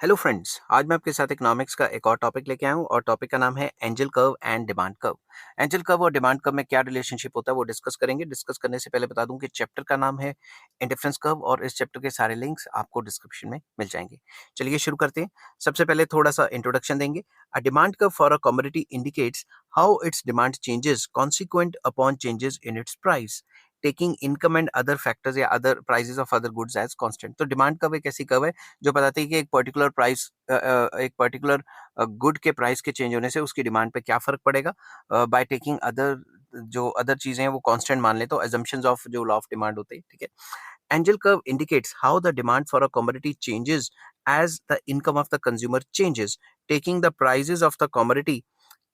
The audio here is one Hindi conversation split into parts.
हेलो फ्रेंड्स, आज मैं आपके साथ इकोनॉमिक्स का एक और टॉपिक लेके आया हूँ और टॉपिक का नाम है angel curve and demand curve. Angel curve और डिमांड कर्व में क्या रिलेशनशिप होता है वो डिस्कस करेंगे। डिस्कस करने से पहले बता दूं कि चैप्टर का नाम है इंडिफरेंस कर्व और इस चैप्टर के सारे लिंक्स आपको डिस्क्रिप्शन में मिल जाएंगे। चलिए शुरू करते हैं। सबसे पहले थोड़ा सा इंट्रोडक्शन देंगे। A demand curve for a commodity indicates how its demand changes consequent upon changes in its price, taking income and other factors या other prices of other goods as constant. तो डिमांड कर्व एक ऐसी कर्व है जो बताती है कि एक पर्टिकुलर प्राइस, एक पर्टिकुलर गुड के प्राइस के चेंज होने से उसकी डिमांड पे क्या फर्क पड़ेगा बाय टेकिंग अदर, जो अदर चीजें हैं वो कांस्टेंट मान ले तो assumptions ऑफ जो लॉ ऑफ डिमांड होते हैं। ठीक है। Angel curve indicates how the demand for a commodity changes as the income of the consumer changes, taking the prices of the commodity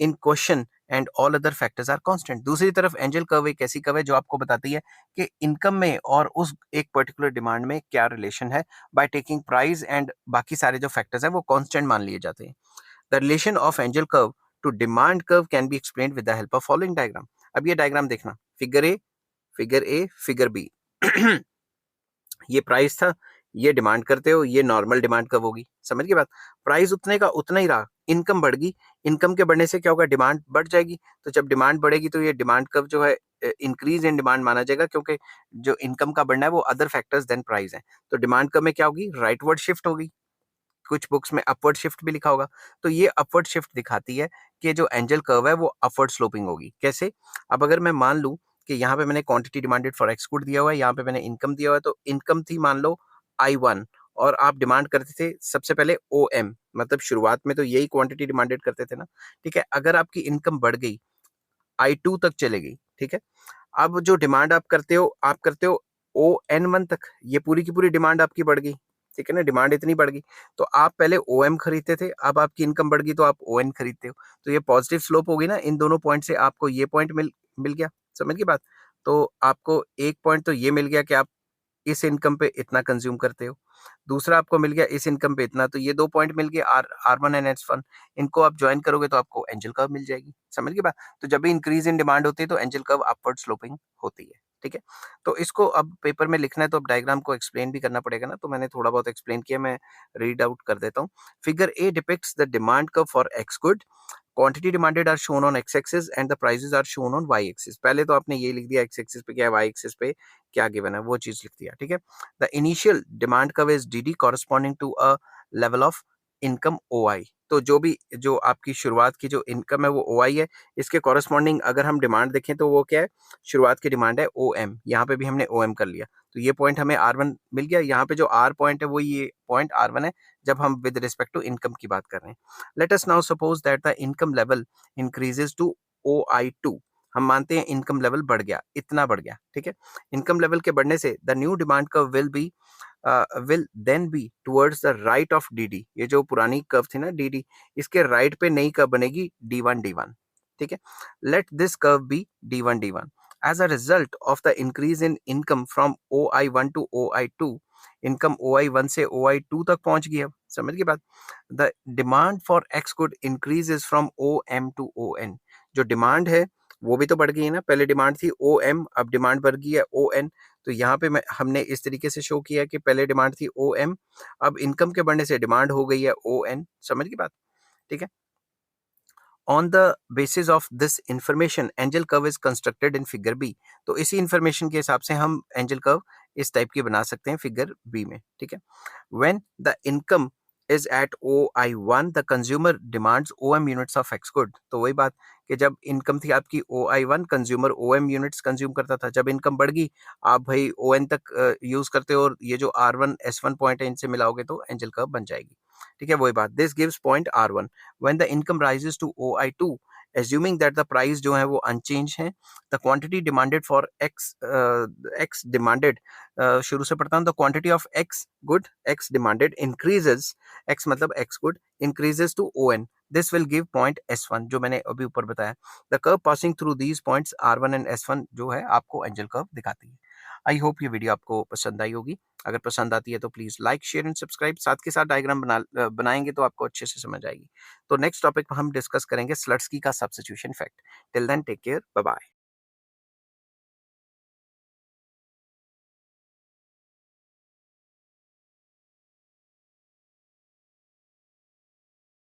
in question and all other factors are constant. दूसरी तरफ एंजल कर्व एक ऐसी कर्व है जो आपको बताती है कि इनकम में और उस एक पर्टिकुलर डिमांड में क्या रिलेशन है बाय टेकिंग प्राइस एंड बाकी सारे जो फैक्टर्स हैं वो कांस्टेंट मान लिए जाते हैं। The relation of Engel curve to demand curve can be explained with the help of following diagram. अब ये डायग्राम देखना, फिगर ए फिगर बी। ये प्राइस था, ये डिमांड करते हो, ये नॉर्मल डिमांड कब होगी, समझ गए बात। प्राइस उतने का उतना ही रहा, इनकम बढ़ गई, इनकम के बढ़ने से क्या होगा, डिमांड बढ़ जाएगी। तो जब डिमांड बढ़ेगी तो ये डिमांड कर्व जो है इंक्रीज इन डिमांड माना जाएगा, क्योंकि जो इनकम का बढ़ना है वो अदर फैक्टर्स देन प्राइस है। तो डिमांड कर्व में क्या होगी, राइटवर्ड शिफ्ट होगी। कुछ बुक्स में अपवर्ड शिफ्ट भी लिखा होगा। तो ये अपवर्ड शिफ्ट दिखाती है कि जो एंजल कर्व है वो अपवर्ड स्लोपिंग होगी। कैसे? अब अगर मैं मान लूं कि यहाँ पे मैंने quantity demanded for X good दिया हुआ है, यहाँ पे मैंने इनकम दिया हुआ है, तो इनकम थी मान लो I1 और आप डिमांड करते थे सबसे पहले OM, मतलब शुरुआत में तो यही क्वांटिटी डिमांडेड करते थे ना। ठीक है। अगर आपकी इनकम बढ़ गई, I2 तक चले गई, ठीक है। अब जो डिमांड आप करते हो ON1 तक, ये पूरी की पूरी डिमांड आपकी बढ़ गई। ठीक है ना, डिमांड इतनी बढ़ गई तो आप पहले OM खरीदते थे, अब आपकी इनकम बढ़ गई तो आप ON खरीदते हो। तो ये पॉजिटिव स्लोप होगी ना, इन दोनों पॉइंट से आपको ये पॉइंट मिल मिल गया, समझ गई बात। तो आपको एक पॉइंट तो ये मिल गया कि आप इस इनकम पे इतना कंज्यूम करते हो, दूसरा आपको मिल गया इस इनकम पे इतना, तो ये दो पॉइंट मिल गए R1 एंड S1। इनको आप ज्वाइन करोगे तो आपको एंजल कर्व मिल जाएगी, समझ गए बात। तो जब भी इंक्रीज इन डिमांड होती है तो एंजल कर्व अपवर्ड स्लोपिंग होती है। ठीक है। तो इसको अब पेपर में लिखना है तो अब डायग्राम को एक्सप्लेन भी करना पड़ेगा ना, तो मैंने थोड़ा बहुत एक्सप्लेन किया, मैं रीड आउट कर देता हूँ। Figure A depicts the demand curve for X good, quantity demanded are shown on X axis and the prices are shown on Y axis. पहले तो आपने ये लिख दिया एक्स एक्सिस पे क्या है, वाई एक्सिस पे क्या गिवन है वो चीज लिख दिया। ठीक है। The initial demand curve is D D corresponding to a level of income OI। तो जो आपकी शुरुआत की जो इनकम है वो OI है, इसके कॉरेस्पॉन्डिंग अगर हम डिमांड देखें तो वो क्या है, शुरुआत की डिमांड है OM। यहाँ पे भी हमने OM कर लिया तो ये पॉइंट हमें R1 मिल गया। यहाँ पे जो R पॉइंट है वो ये पॉइंट R1 है जब हम विद रिस्पेक्ट टू इनकम की बात कर रहे हैं। Let us now suppose that the income level increases to OI2। हम मानते हैं इनकम लेवल बढ़ गया, इतना बढ़ गया। ठीक है। इनकम लेवल के बढ़ने से the new demand curve will then be towards the right of DD। ये जो पुरानी कर्व थी ना DD, इसके राइट पे नई कर्व बनेगी D1 D1। ठीक है। Let this curve be D1 D1 as a result of the increase in income from OI1 to OI2। Income OI1 से OI2 तक पहुंच गई। अब समझ गई बात। The demand for X good increases from OM to ON। जो डिमांड है वो भी तो बढ़ गई है ना, पहले डिमांड थी OM, अब डिमांड बढ़ गई है ON। तो यहाँ पे हमने इस तरीके से शो किया कि पहले डिमांड थी OM, अब इनकम के बढ़ने से डिमांड हो गई है ON। समझ गई बात। ठीक है। On the basis of this information Engel curve is constructed in figure B. तो इसी इंफॉर्मेशन के हिसाब से हम एंजल कर्व इस टाइप की बना सकते हैं फिगर बी में। ठीक है। When the income is at OI1 the consumer demands OM units of X good. तो वही बात कि जब इनकम थी आपकी OI1, consumer OM units consume करता था। जब इनकम बढ़ गई आप भाई ON तक यूज करते हो, और ये जो R1 S1 पॉइंट है इनसे मिलाओगे तो एंजल कर्व बन जाएगी। ठीक है। वही बात, this gives point R1 when the income rises to OI2, assuming that the price जो है वो unchanged है, the quantity demanded for X demanded, शुरू से पढ़ता हूँ, the quantity of X demanded increases, X मतलब X good increases to ON। This will give point S1 जो मैंने अभी ऊपर बताया। The curve passing through these points R1 and S1 जो है आपको एंजल कर्व दिखाती है। आई होप ये वीडियो आपको पसंद आई होगी। अगर पसंद आती है तो please like share and subscribe, साथ के साथ डायग्राम बनाएंगे तो आपको अच्छे से समझ आएगी। तो नेक्स्ट टॉपिक पर हम डिस्कस करेंगे स्लट्सकी का substitution fact. Till then take care, bye bye.